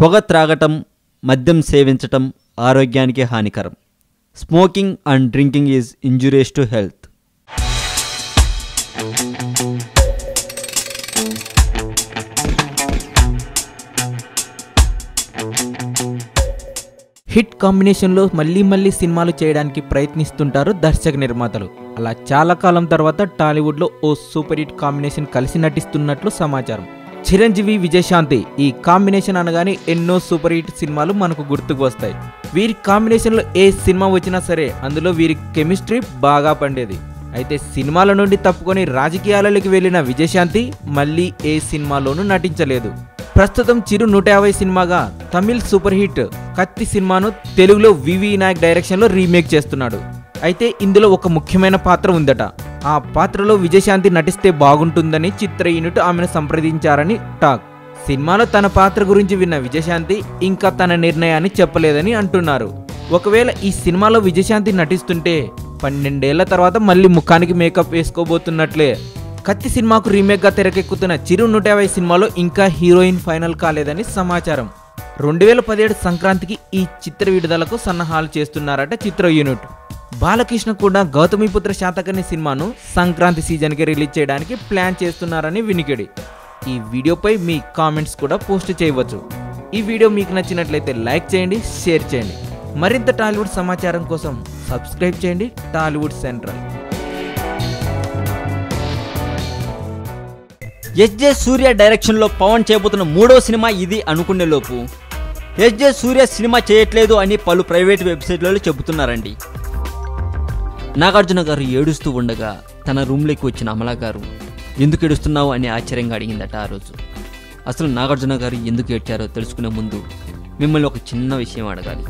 పొగ త్రాగటం, మద్యం సేవించటం ఆరోగ్యానికి హానికరం. Smoking and drinking is injurious to health. Hit కాంబినేషన్లో మళ్ళీ సినిమాలు చేయడానికి ప్రయత్నిస్తుంటారు దర్శక నిర్మాతలు. అలా చాలా కాలం తర్వాత టాలీవుడ్లో ఓ సూపర్ హిట్ కాంబినేషన్ కలిసి నటిస్తున్నట్లు సమాచారం. చిరంజీవి, విజయశాంతి ఈ కాంబినేషన్ అనగానే ఎన్నో సూపర్ హిట్ సినిమాలు మనకు గుర్తుకు వస్తాయి. వీరి కాంబినేషన్లో ఏ సినిమా వచ్చినా సరే అందులో వీరి కెమిస్ట్రీ బాగా పండేది. అయితే సినిమాల నుండి తప్పుకొని రాజకీయాలలోకి వెళ్లిన విజయశాంతి మళ్ళీ ఏ సినిమాలోనూ నటించలేదు. ప్రస్తుతం చిరు 150 సినిమాగా తమిళ్ సూపర్ హిట్ కత్తి సినిమాను తెలుగులో వివి నాయక్ డైరెక్షన్లో రీమేక్ చేస్తున్నాడు. అయితే ఇందులో ఒక ముఖ్యమైన పాత్ర ఉందట. ఆ పాత్రలో విజయశాంతి నటిస్తే బాగుంటుందని చిత్ర యూనిట్ ఆమెను సంప్రదించారని టాక్. సినిమాలో తన పాత్ర గురించి విన్న విజయశాంతి ఇంకా తన నిర్ణయాన్ని చెప్పలేదని అంటున్నారు. ఒకవేళ ఈ సినిమాలో విజయశాంతి నటిస్తుంటే 12 ఏళ్ల తర్వాత మళ్ళీ ముఖానికి మేకప్ వేసుకోబోతున్నట్లే. కత్తి సినిమాకు రీమేక్గా తెరకెక్కుతున్న చిరు 150 సినిమాలో ఇంకా హీరోయిన్ ఫైనల్ కాలేదని సమాచారం. 2017 సంక్రాంతికి ఈ చిత్ర విడుదలకు సన్నాహాలు చేస్తున్నారట చిత్ర యూనిట్. బాలకృష్ణ కూడా గౌతమిపుత్ర శాతకర్ణి సినిమాను సంక్రాంతి సీజన్కి రిలీజ్ చేయడానికి ప్లాన్ చేస్తున్నారని వినికిడి. ఈ వీడియోపై మీ కామెంట్స్ కూడా పోస్ట్ చేయవచ్చు. ఈ వీడియో మీకు నచ్చినట్లయితే లైక్ చేయండి, షేర్ చేయండి. మరింత టాలీవుడ్ సమాచారం కోసం సబ్స్క్రైబ్ చేయండి టాలీవుడ్ సెంట్రల్. ఎస్జే సూర్య డైరెక్షన్లో పవన్ చేయబోతున్న 3వ సినిమా ఇది అనుకునే లోపు ఎస్జే సూర్య సినిమా చేయట్లేదు అని పలు ప్రైవేట్ వెబ్సైట్లలో చెబుతున్నారండి. నాగార్జున గారు ఏడుస్తూ ఉండగా తన రూమ్లోకి వచ్చిన అమలా గారు ఎందుకు ఏడుస్తున్నావు అని ఆశ్చర్యంగా అడిగిందట. ఆ రోజు అసలు నాగార్జున గారు ఎందుకు ఏడ్చారో తెలుసుకునే ముందు మిమ్మల్ని ఒక చిన్న విషయం అడగాలి.